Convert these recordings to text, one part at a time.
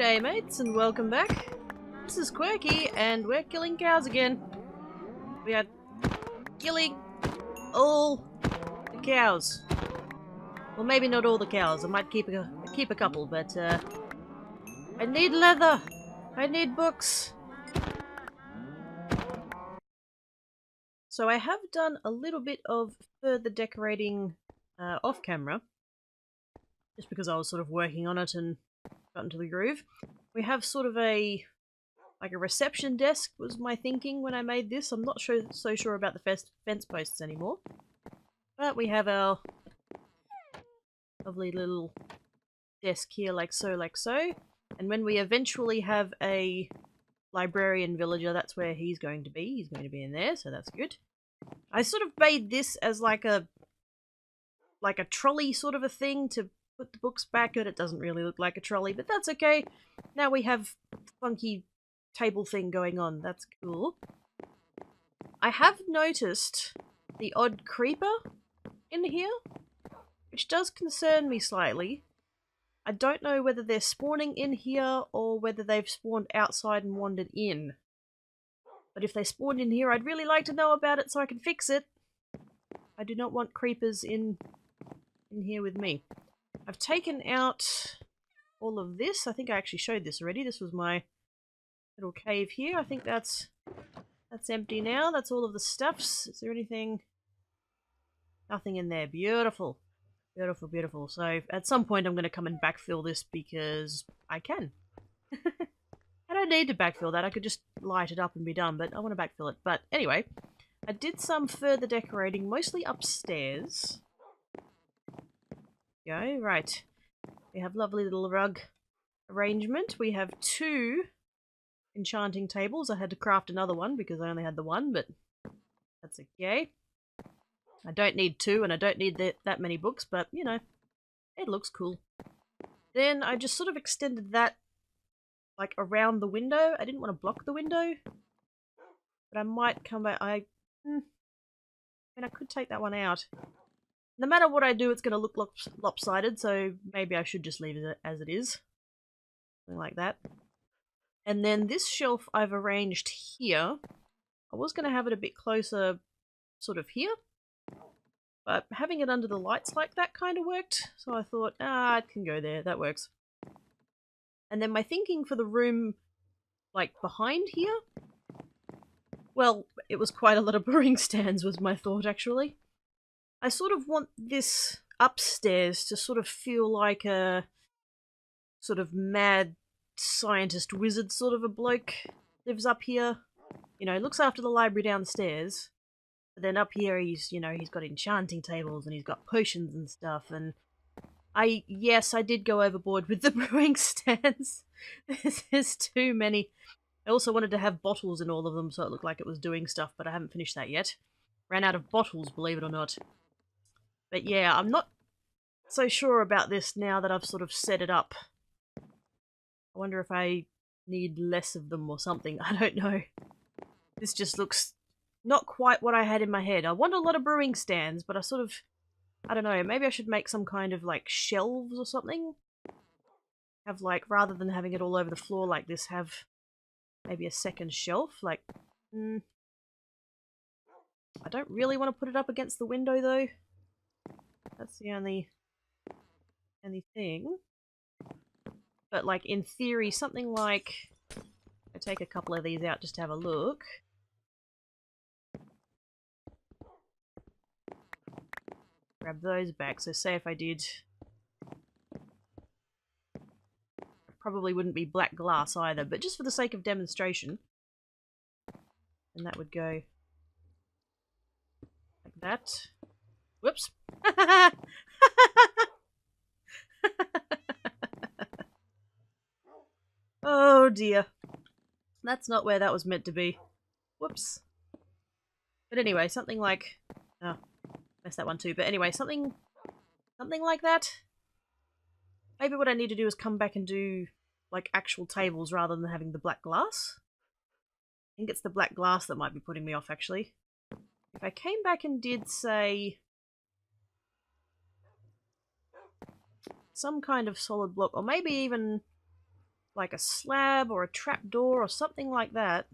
G'day mates and welcome back. This is Quirky and we're killing cows again. We are killing all the cows. Well, maybe not all the cows. I might keep a couple, but I need leather. I need books. So I have done a little bit of further decorating off camera, just because I was sort of working on it and got into the groove. We have sort of a reception desk was my thinking when I made this. I'm not so sure about the fence posts anymore. But we have our lovely little desk here like so. And when we eventually have a librarian villager, that's where he's going to be. He's going to be in there, so that's good. I sort of made this as like a trolley sort of a thing to put the books back in. It doesn't really look like a trolley, but that's okay. Now we have funky table thing going on. That's cool. I have noticed the odd creeper in here, which does concern me slightly. I don't know whether they're spawning in here or whether they've spawned outside and wandered in. But if they spawned in here, I'd really like to know about it so I can fix it. I do not want creepers in here with me. I've taken out all of this. I think I actually showed this already. This was my little cave here. I think that's empty now. That's all of the stuffs. Is there anything? Nothing in there. Beautiful. Beautiful, beautiful. So at some point I'm going to come and backfill this because I can. I don't need to backfill that. I could just light it up and be done, but I want to backfill it. But anyway, I did some further decorating, mostly upstairs. Go, right. We have lovely little rug arrangement. We have 2 enchanting tables. I had to craft another one because I only had the one, but that's okay. I don't need 2 and I don't need that many books, but you know, it looks cool. Then I just sort of extended that like around the window. I didn't want to block the window, but I might come back. I mean, I could take that one out. No matter what I do, it's going to look lopsided, so maybe I should just leave it as it is. Something like that. And then this shelf I've arranged here. I was going to have it a bit closer, sort of here. But having it under the lights like that kind of worked. So I thought, it can go there. That works. And then my thinking for the room, like, behind here. Well, it was quite a lot of brewing stands was my thought, actually. I sort of want this upstairs to sort of feel like a sort of mad scientist wizard sort of a bloke lives up here. You know, looks after the library downstairs. But then up here he's, you know, he's got enchanting tables and he's got potions and stuff. And yes, I did go overboard with the brewing stands. There's too many. I also wanted to have bottles in all of them so it looked like it was doing stuff, but I haven't finished that yet. Ran out of bottles, believe it or not. But yeah, I'm not so sure about this now that I've sort of set it up. I wonder if I need less of them or something. I don't know. This just looks not quite what I had in my head. I want a lot of brewing stands, but I don't know, maybe I should make some kind of like shelves or something. Have like, rather than having it all over the floor like this, have maybe a second shelf. Like, I don't really want to put it up against the window though. That's the only thing. But like in theory, something like, I take a couple of these out just to have a look. Grab those back. So say if I did, probably wouldn't be black glass either, but just for the sake of demonstration. And that would go like that. Whoops. Oh dear. That's not where that was meant to be. Whoops. But anyway, something like... Oh, messed that one too. But anyway, something like that. Maybe what I need to do is come back and do like actual tables rather than having the black glass. I think it's the black glass that might be putting me off actually. If I came back and did, say, some kind of solid block, or maybe even like a slab or a trapdoor or something like that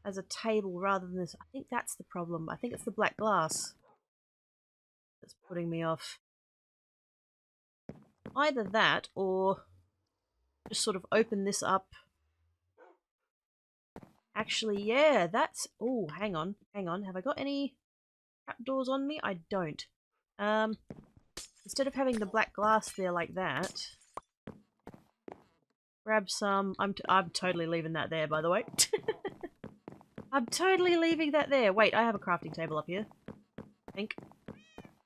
as a table rather than this. I think that's the problem. I think it's the black glass that's putting me off. Either that or just sort of open this up. Actually, yeah, that's... Oh, hang on. Have I got any trapdoors on me? I don't. Instead of having the black glass there like that, grab some... I'm totally leaving that there, by the way. I'm totally leaving that there. Wait, I have a crafting table up here. I think.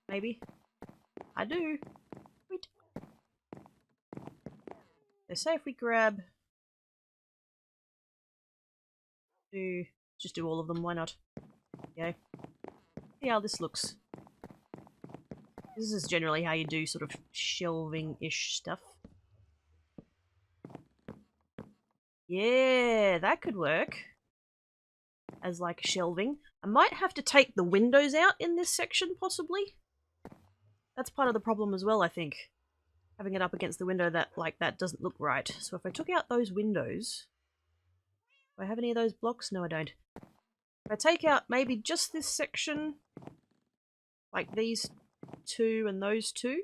Maybe. I do. Wait. So say if we grab... Just do all of them, why not? Okay. See how this looks. This is generally how you do sort of shelving-ish stuff. Yeah, that could work. As like shelving. I might have to take the windows out in this section, possibly. That's part of the problem as well, I think. Having it up against the window that doesn't look right. So if I took out those windows... Do I have any of those blocks? No, I don't. If I take out maybe just this section, like these two and those two,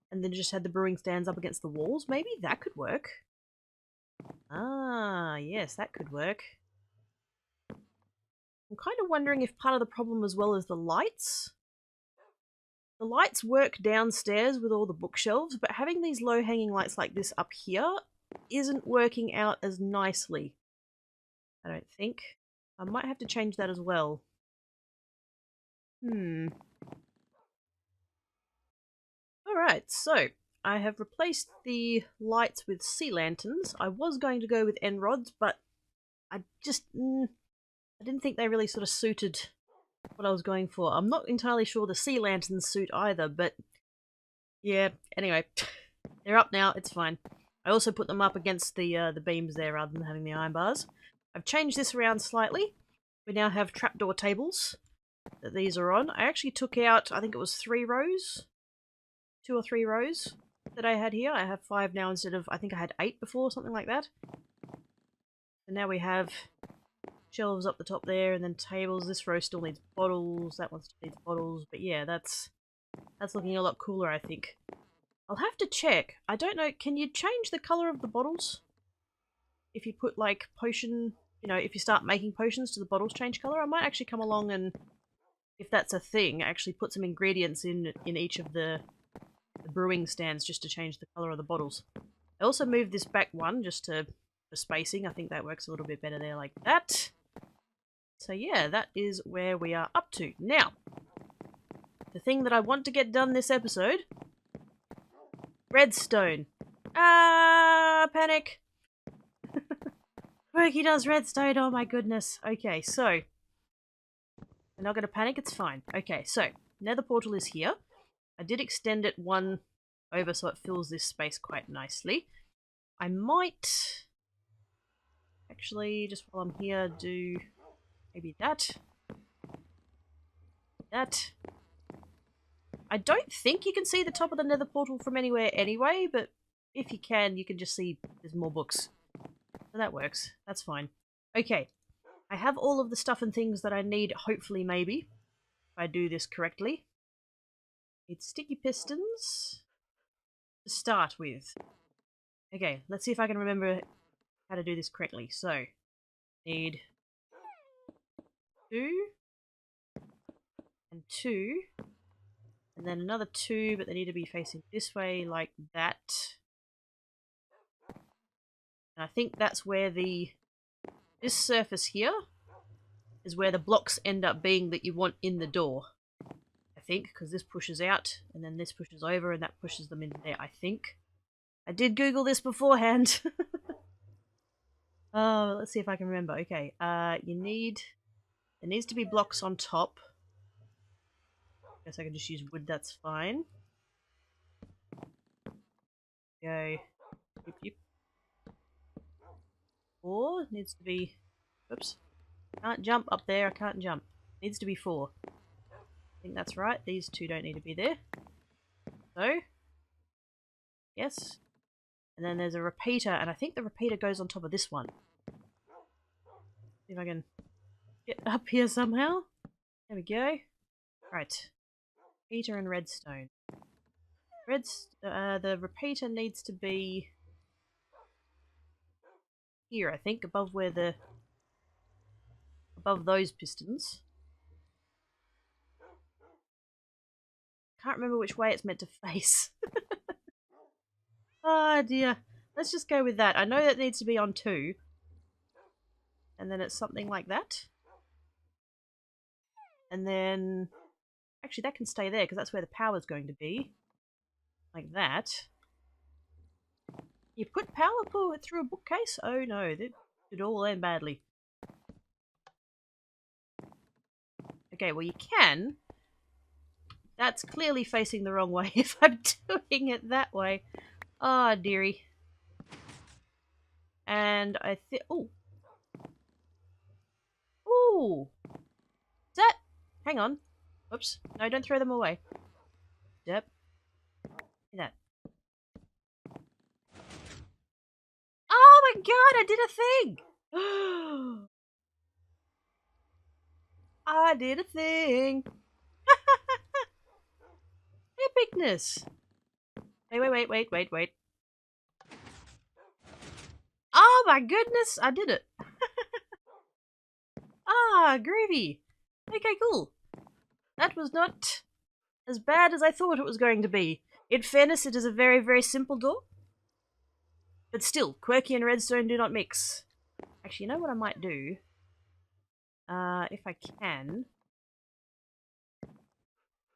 and then just had the brewing stands up against the walls, maybe that could work. Ah, yes, that could work. I'm kind of wondering if part of the problem as well is the lights. The lights work downstairs with all the bookshelves, but having these low-hanging lights like this up here isn't working out as nicely. I don't think. I might have to change that as well. Alright, so I have replaced the lights with sea lanterns. I was going to go with end rods, but I just... I didn't think they really sort of suited what I was going for. I'm not entirely sure the sea lanterns suit either, but... Yeah, anyway. They're up now, it's fine. I also put them up against the beams there rather than having the iron bars. I've changed this around slightly. We now have trapdoor tables that these are on. I actually took out, I think it was 3 rows. 2 or 3 rows that I had here. I have 5 now instead of, I think I had 8 before, something like that. So now we have shelves up the top there, and then tables. This row still needs bottles, that one still needs bottles, but yeah, that's looking a lot cooler, I think. I'll have to check. I don't know, can you change the colour of the bottles? If you put, like, potion, you know, if you start making potions, do the bottles change colour? I might actually come along and, if that's a thing, actually put some ingredients in each of the brewing stands just to change the colour of the bottles. I also moved this back one just for spacing. I think that works a little bit better there like that. So yeah, that is where we are up to. Now, the thing that I want to get done this episode, redstone. Ah, panic! Quirky does redstone, oh my goodness. Okay, so, I'm not going to panic, it's fine. Okay, so, nether portal is here. I did extend it one over so it fills this space quite nicely. I might, actually, just while I'm here, do maybe that. That. I don't think you can see the top of the nether portal from anywhere anyway, but if you can just see there's more books. So that works. That's fine. Okay. I have all of the stuff and things that I need, hopefully, maybe, if I do this correctly. Need sticky pistons to start with. Okay, let's see if I can remember how to do this correctly. So, need 2 and 2, and then another 2, but they need to be facing this way like that. And I think that's where this surface here is where the blocks end up being that you want in the door. I think, because this pushes out, and then this pushes over, and that pushes them in there, I think. I did Google this beforehand. Oh, let's see if I can remember. Okay, there needs to be blocks on top. Guess I can just use wood, that's fine. Go. Yep, yep. 4 needs to be... Oops. Can't jump up there, I can't jump. Needs to be 4. I think that's right. These 2 don't need to be there. So. Yes. And then there's a repeater, and I think the repeater goes on top of this one. See if I can get up here somehow. There we go. Right. Repeater and redstone. The repeater needs to be here, I think, above those pistons. Can't remember which way it's meant to face. Oh dear. Let's just go with that. I know that needs to be on 2. And then it's something like that. And then... Actually, that can stay there, because that's where the power's going to be. Like that. You put power through a bookcase? Oh no, that could all end badly. Okay, well you can. That's clearly facing the wrong way if I'm doing it that way. Ah, dearie. And I think... Ooh. Ooh. Is that... Hang on. Whoops. No, don't throw them away. Yep. See that. Oh my god, I did a thing! I did a thing! Epicness! Wait. Oh my goodness, I did it! Ah, groovy! Okay, cool. That was not as bad as I thought it was going to be. In fairness, it is a very, very simple door. But still, Quirky and Redstone do not mix. Actually, you know what I might do? If I can...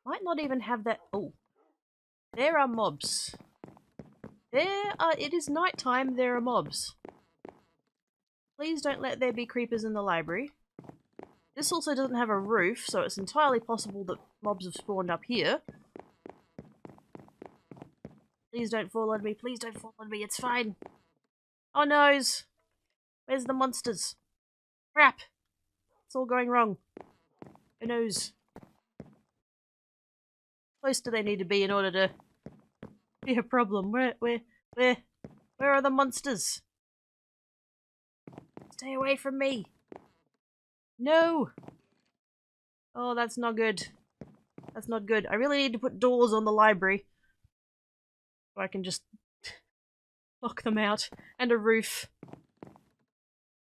Might not even have that... Oh. There are mobs. It is nighttime, there are mobs. Please don't let there be creepers in the library. This also doesn't have a roof, so it's entirely possible that mobs have spawned up here. Please don't fall on me, please don't fall on me, it's fine. Oh noes! Where's the monsters? Crap! It's all going wrong. Who knows? Close do they need to be in order to be a problem? Where are the monsters? Stay away from me! No! Oh, that's not good. That's not good. I really need to put doors on the library. So I can just lock them out. And a roof.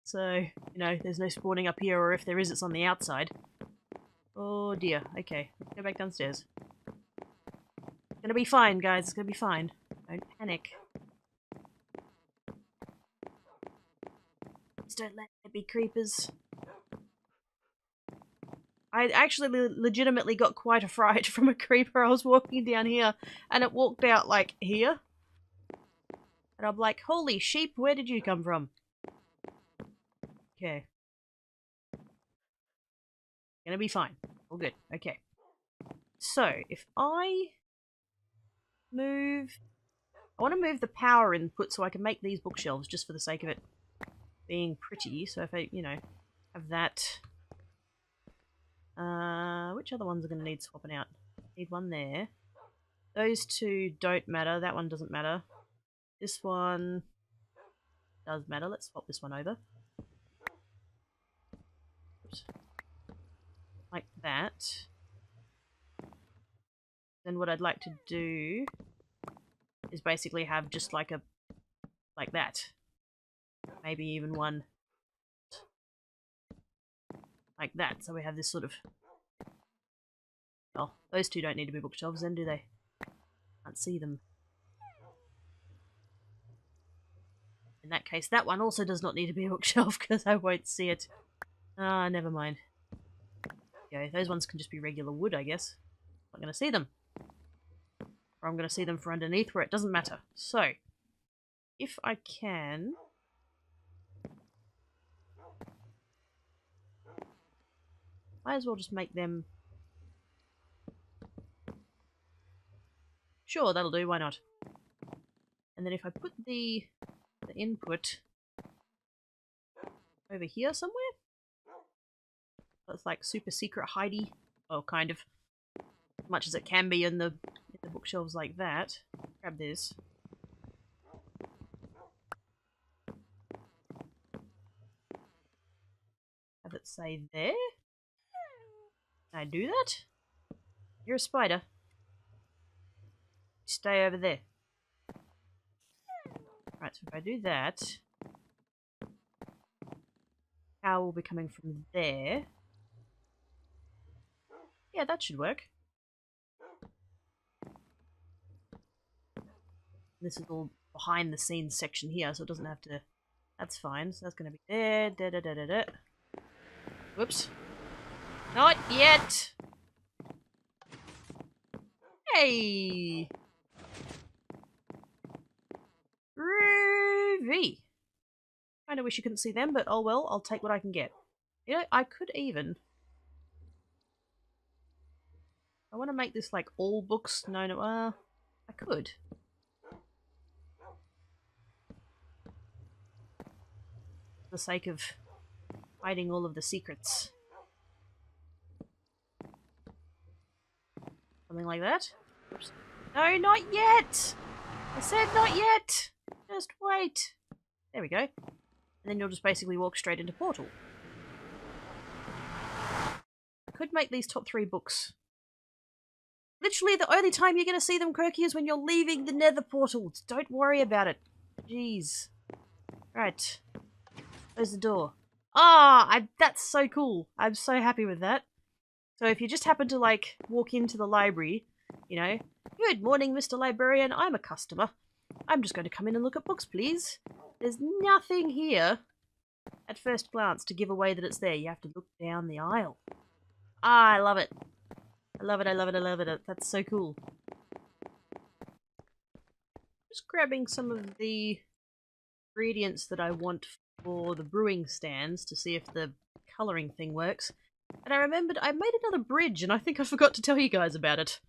So, you know, there's no spawning up here, or if there is, it's on the outside. Oh dear. Okay, let's go back downstairs. It's gonna be fine, guys. It's gonna be fine. Don't panic. Please don't let there be creepers. I actually legitimately got quite a fright from a creeper. I was walking down here, and it walked out, like, here. And I'm like, holy sheep, where did you come from? Okay. Gonna be fine. All good. Okay. So, if I move... I want to move the power input so I can make these bookshelves just for the sake of it being pretty. So if I, you know, have that... which other ones are going to need swapping out? Need one there. Those two don't matter. That one doesn't matter. This one does matter. Let's swap this one over. Oops. Like that. Then what I'd like to do is basically have just like a... like that. Maybe even one like that. So we have this sort of... Oh, those two don't need to be bookshelves then, do they? Can't see them. In that case, that one also does not need to be a bookshelf because I won't see it. Ah, never mind. Okay, those ones can just be regular wood, I guess. I'm not going to see them. Or I'm going to see them for underneath where it doesn't matter. So, if I can... might as well just make them... Sure, that'll do, why not? And then if I put the input over here somewhere, that's like super secret hidey, well, kind of, much as it can be in the bookshelves like that. Grab this. Have it say there. Can I do that? You're a spider. Stay over there. Right, so if I do that, power will be coming from there. Yeah, that should work. This is all behind the scenes section here, so it doesn't have to... That's fine, so that's going to be there. Da, da, da, da, da. Whoops. Not yet! Hey! Groovy! Kinda wish you couldn't see them, but oh well, I'll take what I can get. You know, I could even... I want to make this like all books. No, I could. For the sake of hiding all of the secrets. Something like that. Oops. No, not yet! I said not yet! Just wait. There we go. And then you'll just basically walk straight into Portal. I could make these top 3 books. Literally the only time you're going to see them, Quirky, is when you're leaving the nether portals. Don't worry about it. Jeez. Right. There's the door. Ah, that's so cool. I'm so happy with that. So if you just happen to, like, walk into the library, you know, good morning, Mr. Librarian, I'm a customer. I'm just going to come in and look at books, please. There's nothing here at first glance to give away that it's there. You have to look down the aisle. Ah, I love it. I love it, I love it, I love it. That's so cool. Just grabbing some of the ingredients that I want for the brewing stands to see if the colouring thing works. And I remembered I made another bridge, and I think I forgot to tell you guys about it.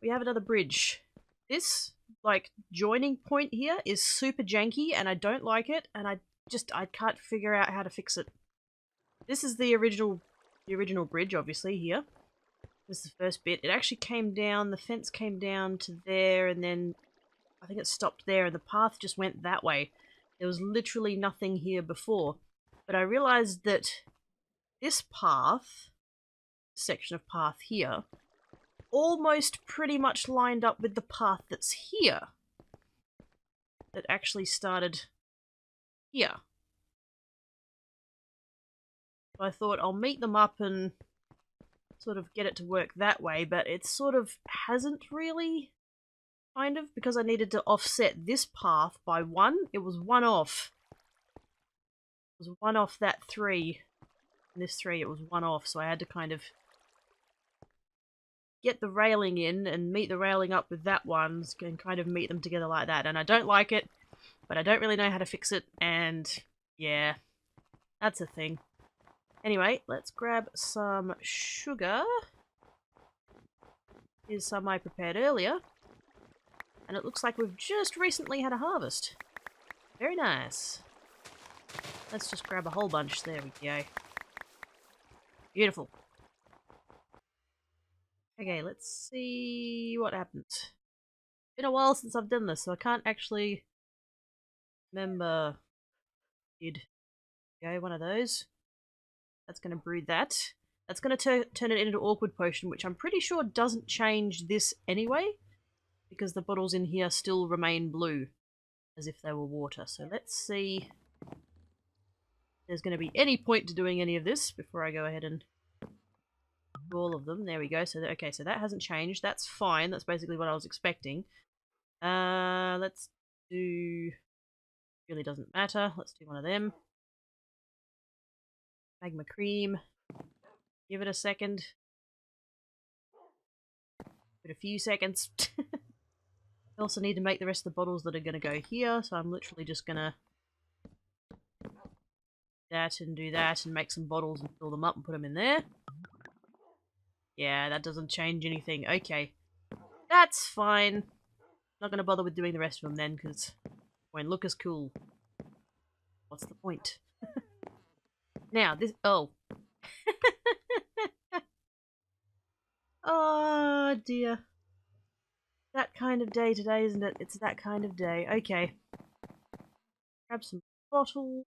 We have another bridge. This, like, joining point here is super janky, and I don't like it, and I can't figure out how to fix it. This is the original bridge, obviously, here. This is the first bit. It actually came down, the fence came down to there, and then I think it stopped there, and the path just went that way. There was literally nothing here before. But I realised that this path, section of path here, almost pretty much lined up with the path that's here. That actually started here. So I thought I'll meet them up and sort of get it to work that way, but it sort of hasn't really, kind of, because I needed to offset this path by 1. It was 1 off. It was 1 off that 3. And this 3, it was 1 off, so I had to kind of get the railing in and meet the railing up with that one and kind of meet them together like that. And I don't like it, but I don't really know how to fix it, and yeah, that's a thing. Anyway, let's grab some sugar. Here's some I prepared earlier. And it looks like we've just recently had a harvest. Very nice. Let's just grab a whole bunch. There we go. Beautiful. Okay, let's see what happens. Been a while since I've done this, so I can't actually remember. Did go one of those. That's going to brew that. That's going to turn it into awkward potion, which I'm pretty sure doesn't change this anyway, because the bottles in here still remain blue, as if they were water. So let's see if there's going to be any point to doing any of this before I go ahead and do all of them. There we go. So okay, so that hasn't changed. That's fine. That's basically what I was expecting. Let's do... Really doesn't matter. Let's do one of them. Magma cream. Give it a second. Give it a few seconds. I also need to make the rest of the bottles that are going to go here, so I'm literally just going to do that and make some bottles and fill them up and put them in there. Yeah, that doesn't change anything. Okay. That's fine. Not going to bother with doing the rest of them then, because it won't look as cool. What's the point? Now, this... Oh. Oh, dear. That kind of day today, isn't it? It's that kind of day. Okay. Grab some bottles.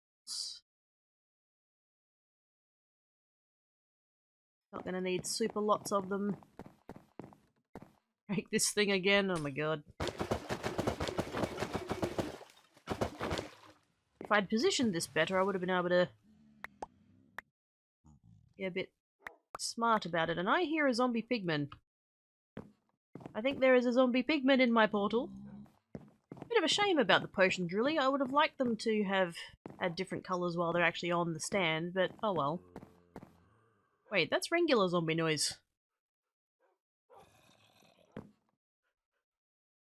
Not gonna need super lots of them. Break this thing again, oh my god. If I'd positioned this better, I would have been able to be a bit smart about it. And I hear a zombie pigman. I think there is a zombie pigman in my portal. Bit of a shame about the potions, really. I would have liked them to have had different colours while they're actually on the stand, but oh well. Wait, that's regular zombie noise.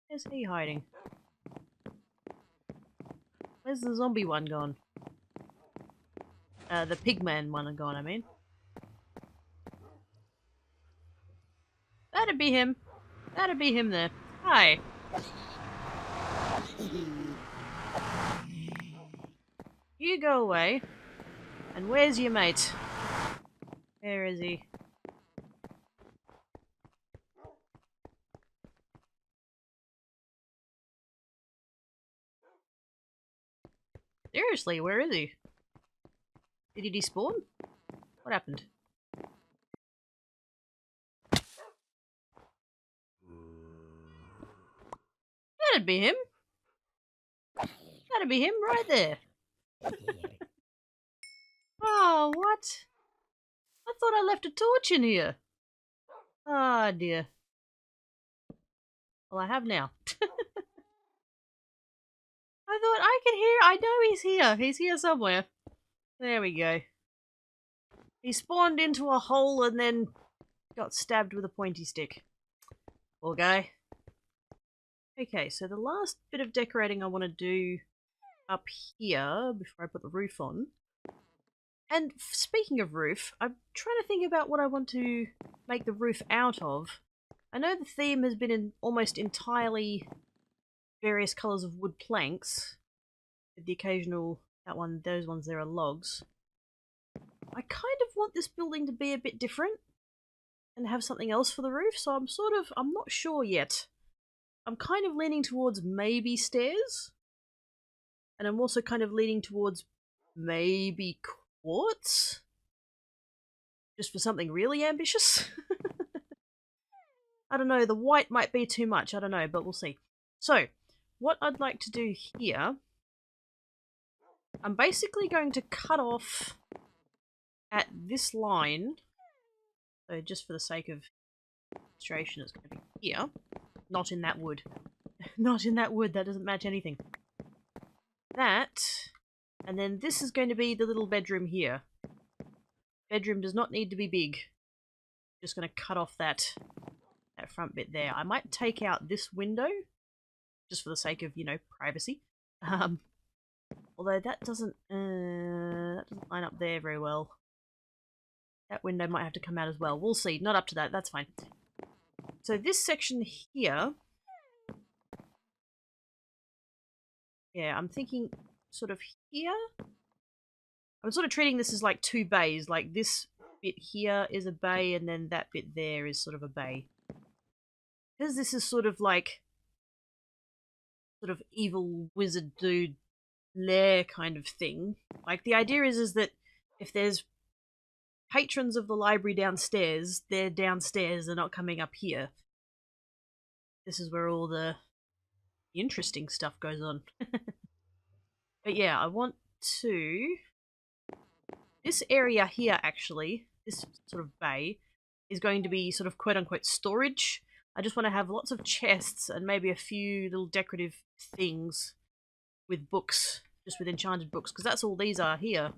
Where's he hiding? Where's the zombie one gone? The pigman one gone, I mean. That'd be him. That'd be him there. Hi. You go away. And where's your mate? Where is he? Seriously, where is he? Did he despawn? What happened? That'd be him. That'd be him right there. Oh, what? I thought I left a torch in here. Ah, dear. Well, I have now. I thought I could hear. I know he's here. He's here somewhere. There we go. He spawned into a hole and then got stabbed with a pointy stick. Poor guy. Okay, so the last bit of decorating I want to do up here before I put the roof on. And speaking of roof, I'm trying to think about what I want to make the roof out of. I know the theme has been almost entirely various colours of wood planks, with the occasional, those ones there are logs. I kind of want this building to be a bit different and have something else for the roof, so I'm not sure yet. I'm kind of leaning towards maybe stairs, and I'm also kind of leaning towards maybe quartz, just for something really ambitious. I don't know, the white might be too much, I don't know, but we'll see. So, what I'd like to do here, I'm basically going to cut off at this line, so just for the sake of illustration, it's going to be here, not in that wood. Not in that wood, that doesn't match anything. That, and then this is going to be the little bedroom here. Bedroom does not need to be big. Just going to cut off that front bit there. I might take out this window, just for the sake of, privacy. Although that doesn't line up there very well. That window might have to come out as well. We'll see. Not up to that. That's fine. So this section here, yeah, I'm thinking sort of here. I'm sort of treating this as like two bays. Like this bit here is a bay, and then that bit there is sort of a bay. Because this is sort of like evil wizard dude lair kind of thing. Like the idea is that if there's patrons of the library downstairs, they're downstairs, they're not coming up here. This is where all the interesting stuff goes on. But yeah, I want to... This area here, actually, this sort of bay, is going to be sort of quote-unquote storage. I just want to have lots of chests and maybe a few little decorative things with books, just with enchanted books, because that's all these are here.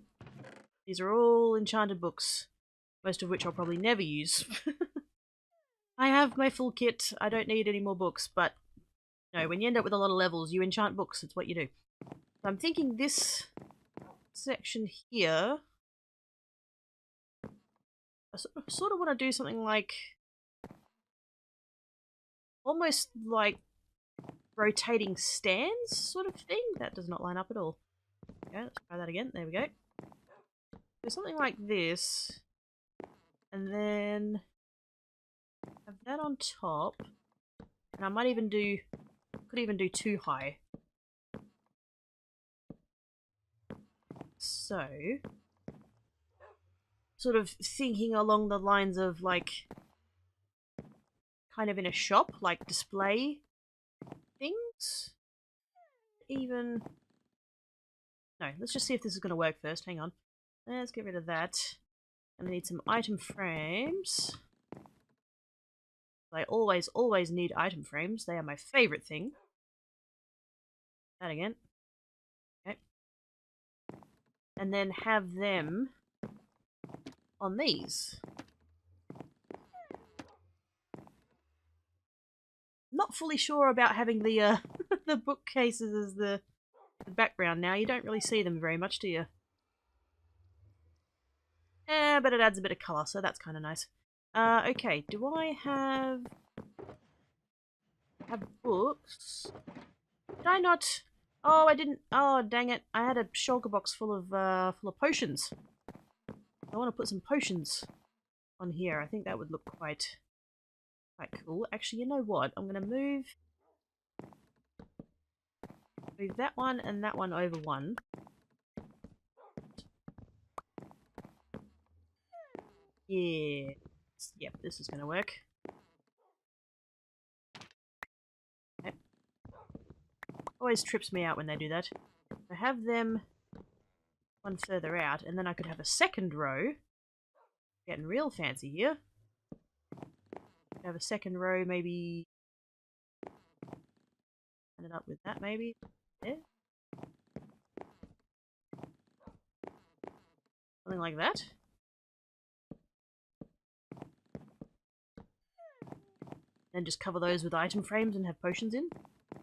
These are all enchanted books, most of which I'll probably never use. I have my full kit, I don't need any more books, but no, when you end up with a lot of levels, you enchant books, it's what you do. So I'm thinking this section here, I sort of want to do something like, almost like rotating stands sort of thing. That does not line up at all. Okay, let's try that again. There we go. Do something like this, and then have that on top, and I might even do, could even do too high. So sort of thinking along the lines of, like, kind of in a shop, like display things? Even... No, let's just see if this is going to work first. Hang on. Let's get rid of that. And I need some item frames. I always need item frames. They are my favourite thing. That again. Okay. And then have them on these. Not fully sure about having the the bookcases as the background now. You don't really see them very much, do you? But it adds a bit of colour, so that's kind of nice. Okay, do I have books? Did I not? Oh, I didn't. Oh, dang it! I had a shulker box full of potions. I want to put some potions on here. I think that would look quite cool. Actually, you know what? I'm gonna move that one and that one over one. Yeah. Yep, this is gonna work. Okay. Always trips me out when they do that. I have them one further out, and then I could have a second row. Getting real fancy here. Have a second row, maybe. End it up with that, maybe. There. Something like that. And just cover those with item frames and have potions in.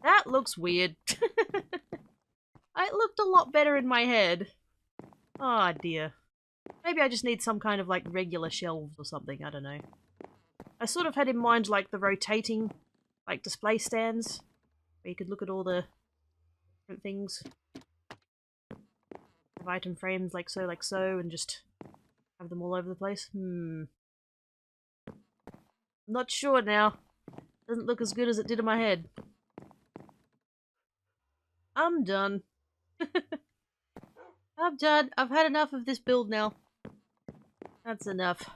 That looks weird. It looked a lot better in my head. Oh dear. Maybe I just need some kind of like regular shelves or something, I don't know. I sort of had in mind like the rotating like display stands where you could look at all the different things. Have item frames like so, and just have them all over the place. I'm not sure now. Doesn't look as good as it did in my head. I'm done. I'm done. I've had enough of this build now. That's enough.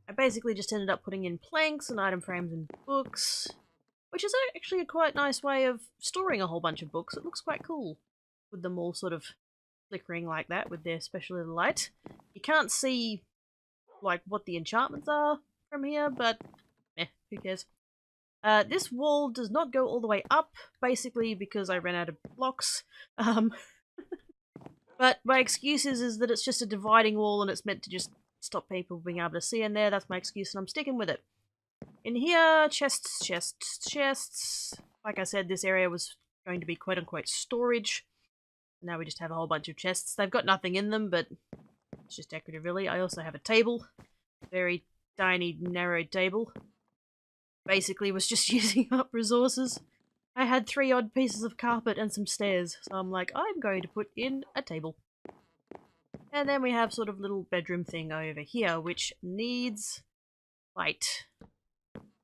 I basically just ended up putting in planks and item frames and books, which is actually a quite nice way of storing a whole bunch of books. It looks quite cool with them all sort of flickering like that with their special little light. You can't see like what the enchantments are from here, but who cares? This wall does not go all the way up, basically because I ran out of blocks. But my excuse is that it's just a dividing wall and it's meant to just stop people being able to see in there. That's my excuse and I'm sticking with it. In here, chests. Like I said, this area was going to be quote-unquote storage. Now we just have a whole bunch of chests. They've got nothing in them, but it's just decorative really. I also have a table. Very tiny, narrow table. Basically was just using up resources. I had 3 odd pieces of carpet and some stairs, so I'm like, I'm going to put in a table. And then we have sort of little bedroom thing over here, which needs light.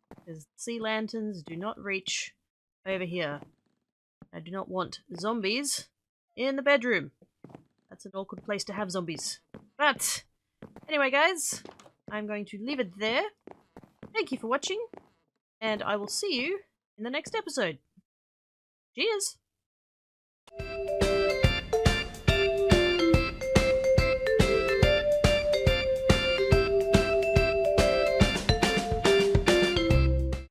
Because sea lanterns do not reach over here. I do not want zombies in the bedroom. That's an awkward place to have zombies. But, anyway guys, I'm going to leave it there. Thank you for watching, and I will see you in the next episode. Cheers!